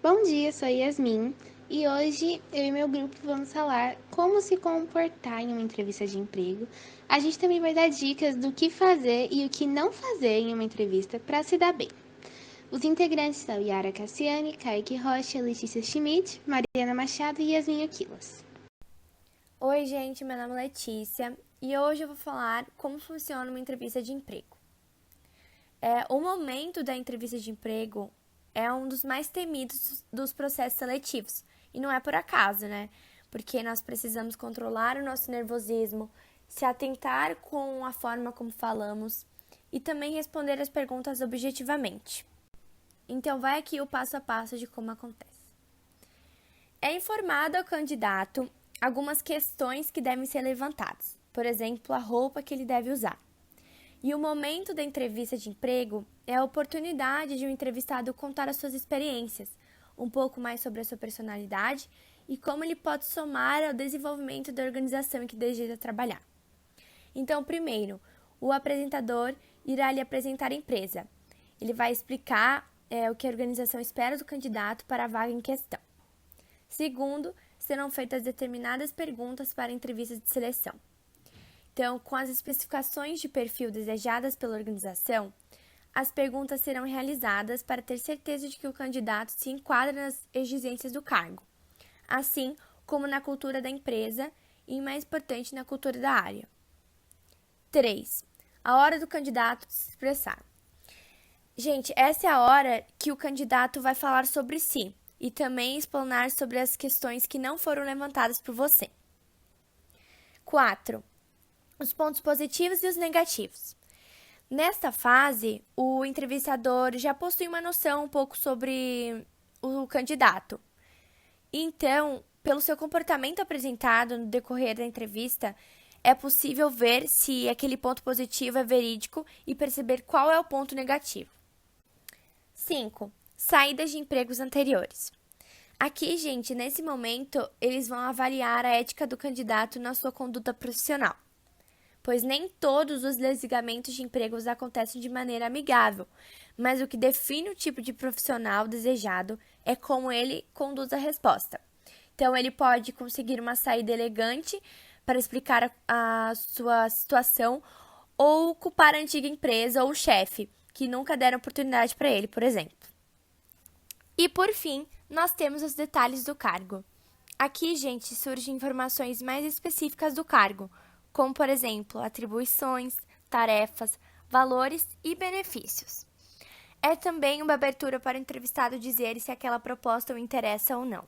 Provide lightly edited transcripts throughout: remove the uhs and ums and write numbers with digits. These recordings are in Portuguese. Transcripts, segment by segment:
Bom dia, sou a Yasmin e hoje eu e meu grupo vamos falar como se comportar em uma entrevista de emprego. A gente também vai dar dicas do que fazer e o que não fazer em uma entrevista para se dar bem. Os integrantes são Yara Cassiane, Kaique Rocha, Letícia Schmidt, Mariana Machado e Yasmin Aquilas. Oi, gente, meu nome é Letícia e hoje eu vou falar como funciona uma entrevista de emprego. O momento da entrevista de emprego é um dos mais temidos dos processos seletivos e não é por acaso, né? Porque nós precisamos controlar o nosso nervosismo, se atentar com a forma como falamos e também responder as perguntas objetivamente. Então, vai aqui o passo a passo de como acontece. É informado ao candidato algumas questões que devem ser levantadas, por exemplo, a roupa que ele deve usar. E o momento da entrevista de emprego é a oportunidade de um entrevistado contar as suas experiências, um pouco mais sobre a sua personalidade e como ele pode somar ao desenvolvimento da organização em que deseja trabalhar. Então, primeiro, o apresentador irá lhe apresentar a empresa. Ele vai explicar o que a organização espera do candidato para a vaga em questão. Segundo, serão feitas determinadas perguntas para entrevistas de seleção. Então, com as especificações de perfil desejadas pela organização, as perguntas serão realizadas para ter certeza de que o candidato se enquadra nas exigências do cargo, assim como na cultura da empresa e, mais importante, na cultura da área. 3. A hora do candidato se expressar. Gente, essa é a hora que o candidato vai falar sobre si e também explanar sobre as questões que não foram levantadas por você. 4. Os pontos positivos e os negativos. Nesta fase, o entrevistador já possui uma noção um pouco sobre o candidato. Então, pelo seu comportamento apresentado no decorrer da entrevista, é possível ver se aquele ponto positivo é verídico e perceber qual é o ponto negativo. 5. Saídas de empregos anteriores. Aqui, gente, nesse momento, eles vão avaliar a ética do candidato na sua conduta profissional, pois nem todos os desligamentos de empregos acontecem de maneira amigável, mas o que define o tipo de profissional desejado é como ele conduz a resposta. Então, ele pode conseguir uma saída elegante para explicar a sua situação ou culpar a antiga empresa ou o chefe, que nunca deram oportunidade para ele, por exemplo. E, por fim, nós temos os detalhes do cargo. Aqui, gente, surgem informações mais específicas do cargo, como, por exemplo, atribuições, tarefas, valores e benefícios. É também uma abertura para o entrevistado dizer se aquela proposta o interessa ou não.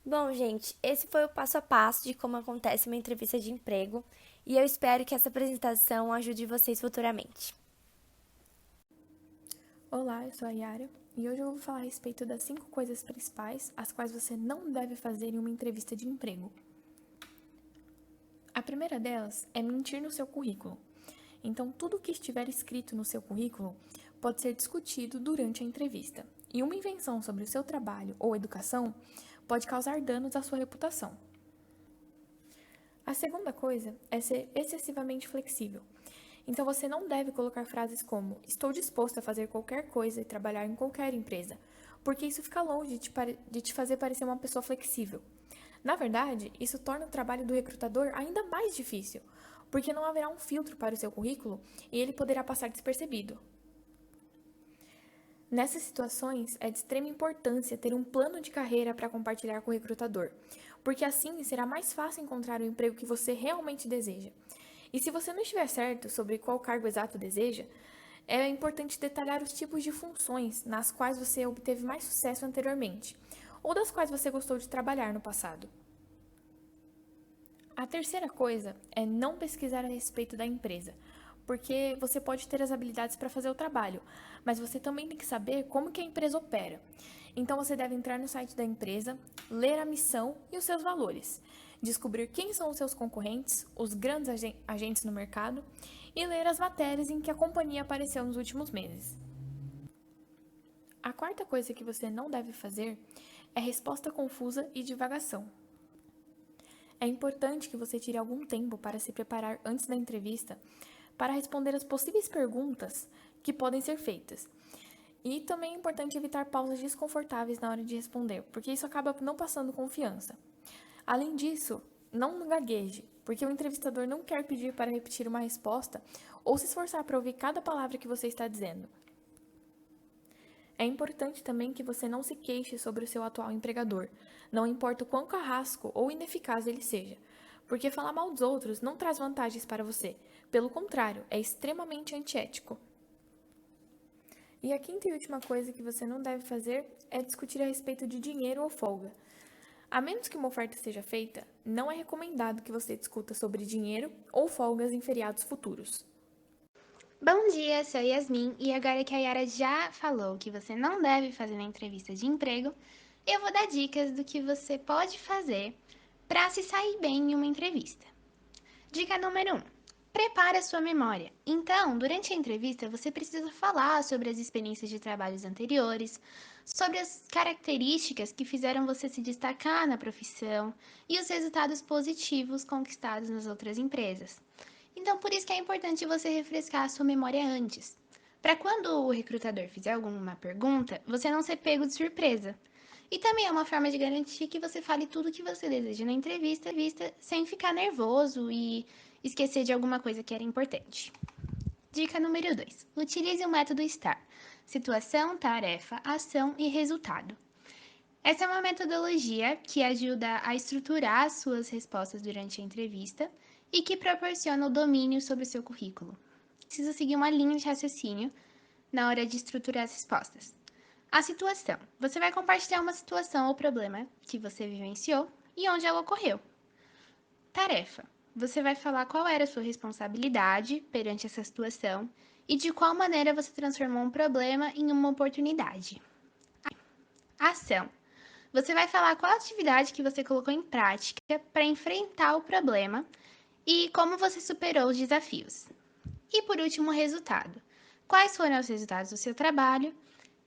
Bom, gente, esse foi o passo a passo de como acontece uma entrevista de emprego e eu espero que essa apresentação ajude vocês futuramente. Olá, eu sou a Yara e hoje eu vou falar a respeito das 5 coisas principais as quais você não deve fazer em uma entrevista de emprego. A primeira delas é mentir no seu currículo. Então, tudo o que estiver escrito no seu currículo pode ser discutido durante a entrevista. E uma invenção sobre o seu trabalho ou educação pode causar danos à sua reputação. A segunda coisa é ser excessivamente flexível. Então, você não deve colocar frases como estou disposto a fazer qualquer coisa e trabalhar em qualquer empresa, porque isso fica longe de te fazer parecer uma pessoa flexível. Na verdade, isso torna o trabalho do recrutador ainda mais difícil, porque não haverá um filtro para o seu currículo e ele poderá passar despercebido. Nessas situações, é de extrema importância ter um plano de carreira para compartilhar com o recrutador, porque assim será mais fácil encontrar o emprego que você realmente deseja. E se você não estiver certo sobre qual cargo exato deseja, é importante detalhar os tipos de funções nas quais você obteve mais sucesso anteriormente, ou das quais você gostou de trabalhar no passado. A terceira coisa é não pesquisar a respeito da empresa, porque você pode ter as habilidades para fazer o trabalho, mas você também tem que saber como que a empresa opera. Então você deve entrar no site da empresa, ler a missão e os seus valores, descobrir quem são os seus concorrentes, os grandes agentes no mercado e ler as matérias em que a companhia apareceu nos últimos meses. A quarta coisa que você não deve fazer é resposta confusa e divagação. É importante que você tire algum tempo para se preparar antes da entrevista para responder as possíveis perguntas que podem ser feitas. E também é importante evitar pausas desconfortáveis na hora de responder, porque isso acaba não passando confiança. Além disso, não gagueje, porque o entrevistador não quer pedir para repetir uma resposta ou se esforçar para ouvir cada palavra que você está dizendo. É importante também que você não se queixe sobre o seu atual empregador, não importa o quão carrasco ou ineficaz ele seja, porque falar mal dos outros não traz vantagens para você. Pelo contrário, é extremamente antiético. E a quinta e última coisa que você não deve fazer é discutir a respeito de dinheiro ou folga. A menos que uma oferta seja feita, não é recomendado que você discuta sobre dinheiro ou folgas em feriados futuros. Bom dia, sou Yasmin e agora que a Yara já falou que você não deve fazer na entrevista de emprego, eu vou dar dicas do que você pode fazer para se sair bem em uma entrevista. Dica número 1. Prepare a sua memória. Então, durante a entrevista, você precisa falar sobre as experiências de trabalhos anteriores, sobre as características que fizeram você se destacar na profissão e os resultados positivos conquistados nas outras empresas. Então, por isso que é importante você refrescar a sua memória antes, para quando o recrutador fizer alguma pergunta, você não ser pego de surpresa. E também é uma forma de garantir que você fale tudo o que você deseja na entrevista, sem ficar nervoso e esquecer de alguma coisa que era importante. Dica número 2. Utilize o método STAR: situação, tarefa, ação e resultado. Essa é uma metodologia que ajuda a estruturar as suas respostas durante a entrevista e que proporciona o domínio sobre o seu currículo. Precisa seguir uma linha de raciocínio na hora de estruturar as respostas. A situação. Você vai compartilhar uma situação ou problema que você vivenciou e onde ela ocorreu. Tarefa. Você vai falar qual era a sua responsabilidade perante essa situação e de qual maneira você transformou um problema em uma oportunidade. Ação. Você vai falar qual atividade que você colocou em prática para enfrentar o problema e como você superou os desafios. E por último, o resultado. Quais foram os resultados do seu trabalho,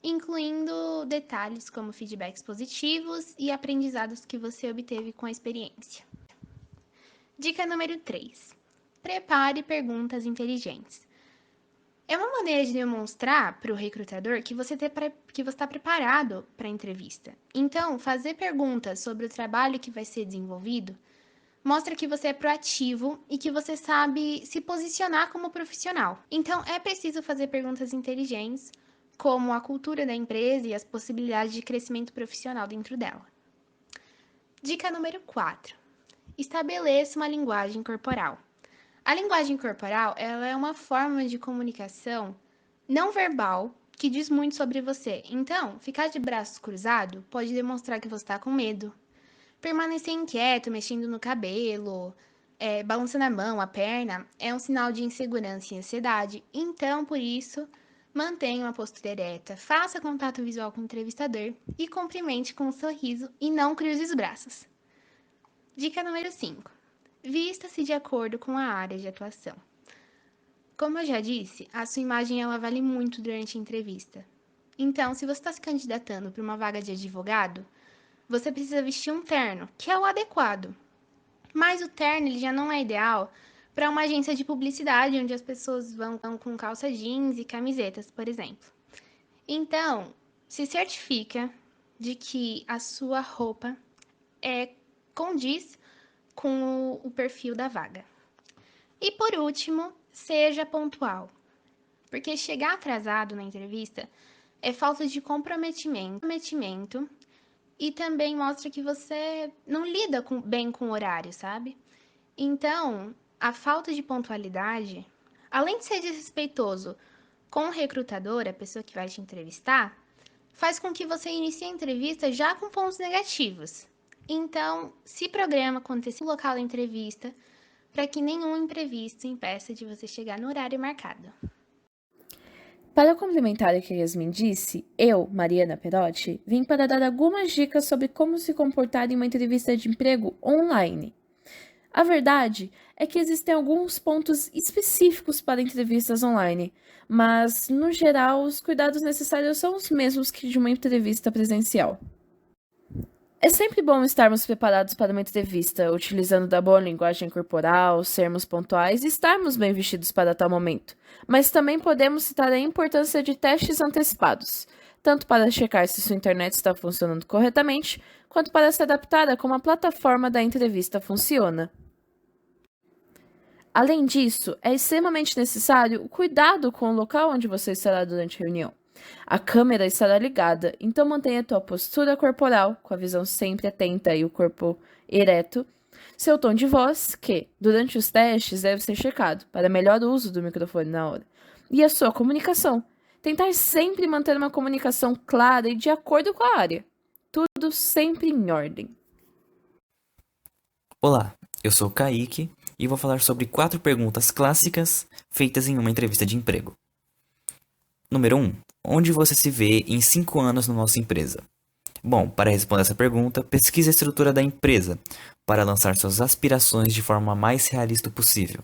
incluindo detalhes como feedbacks positivos e aprendizados que você obteve com a experiência. Dica número 3. Prepare perguntas inteligentes. É uma maneira de demonstrar para o recrutador que você está preparado para a entrevista. Então, fazer perguntas sobre o trabalho que vai ser desenvolvido mostra que você é proativo e que você sabe se posicionar como profissional. Então, é preciso fazer perguntas inteligentes, como a cultura da empresa e as possibilidades de crescimento profissional dentro dela. Dica número 4. Estabeleça uma linguagem corporal. A linguagem corporal, ela é uma forma de comunicação não verbal que diz muito sobre você. Então, ficar de braços cruzados pode demonstrar que você está com medo. Permanecer inquieto, mexendo no cabelo, balançando a mão, a perna, é um sinal de insegurança e ansiedade. Então, por isso, mantenha uma postura ereta, faça contato visual com o entrevistador e cumprimente com um sorriso e não cruze os braços. Dica número 5. Vista-se de acordo com a área de atuação. Como eu já disse, a sua imagem ela vale muito durante a entrevista. Então, se você está se candidatando para uma vaga de advogado, você precisa vestir um terno, que é o adequado. Mas o terno ele já não é ideal para uma agência de publicidade, onde as pessoas vão com calça jeans e camisetas, por exemplo. Então, se certifica de que a sua roupa condiz com o perfil da vaga. E por último, seja pontual. Porque chegar atrasado na entrevista é falta de comprometimento e também mostra que você não lida bem com o horário, sabe? Então, a falta de pontualidade, além de ser desrespeitoso com o recrutador, a pessoa que vai te entrevistar, faz com que você inicie a entrevista já com pontos negativos. Então, se programa quando você se local da entrevista, para que nenhum imprevisto impeça de você chegar no horário marcado. Para complementar o que a Yasmin disse, eu, Mariana Perotti, vim para dar algumas dicas sobre como se comportar em uma entrevista de emprego online. A verdade é que existem alguns pontos específicos para entrevistas online, mas, no geral, os cuidados necessários são os mesmos que de uma entrevista presencial. É sempre bom estarmos preparados para uma entrevista, utilizando da boa linguagem corporal, sermos pontuais e estarmos bem vestidos para tal momento. Mas também podemos citar a importância de testes antecipados, tanto para checar se sua internet está funcionando corretamente, quanto para se adaptar a como a plataforma da entrevista funciona. Além disso, é extremamente necessário o cuidado com o local onde você estará durante a reunião. A câmera estará ligada, então mantenha a tua postura corporal, com a visão sempre atenta e o corpo ereto. Seu tom de voz, que, durante os testes, deve ser checado, para melhor uso do microfone na hora. E a sua comunicação. Tentar sempre manter uma comunicação clara e de acordo com a área. Tudo sempre em ordem. Olá, eu sou o Kaique e vou falar sobre 4 perguntas clássicas feitas em uma entrevista de emprego. Número 1. Onde você se vê em 5 anos na nossa empresa? Bom, para responder essa pergunta, pesquise a estrutura da empresa para lançar suas aspirações de forma mais realista possível.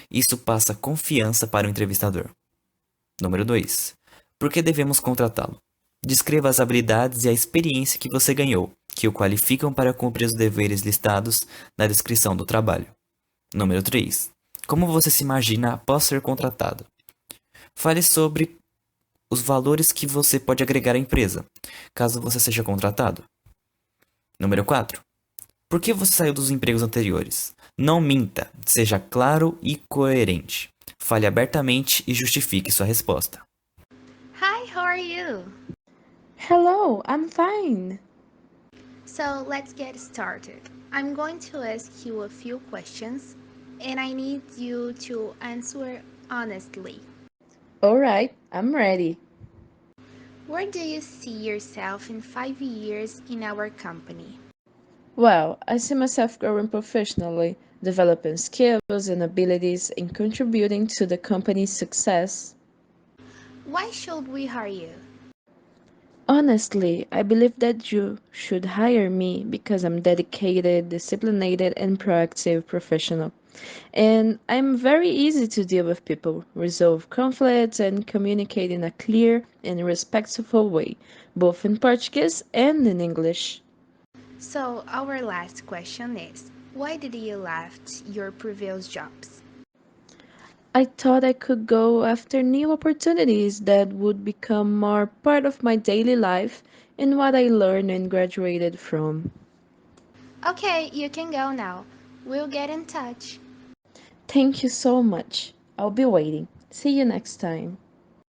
Isso passa confiança para o entrevistador. Número 2. Por que devemos contratá-lo? Descreva as habilidades e a experiência que você ganhou, que o qualificam para cumprir os deveres listados na descrição do trabalho. Número 3. Como você se imagina após ser contratado? Fale sobre os valores que você pode agregar à empresa, caso você seja contratado. Número 4. Por que você saiu dos empregos anteriores? Não minta, seja claro e coerente. Fale abertamente e justifique sua resposta. Hi, how are you? Hello, I'm fine. So let's get started. I'm going to ask you a few questions and I need you to answer honestly. Alright, I'm ready. Where do you see yourself in 5 years in our company? Well, I see myself growing professionally, developing skills and abilities, and contributing to the company's success. Why should we hire you? Honestly, I believe that you should hire me because I'm dedicated, disciplined, and proactive professional. And I'm very easy to deal with people, resolve conflicts, and communicate in a clear and respectful way, both in Portuguese and in English. So our last question is, why did you left your previous jobs? I thought I could go after new opportunities that would become more part of my daily life and what I learned and graduated from. Okay, you can go now. We'll get in touch. Thank you so much. I'll be waiting. See you next time.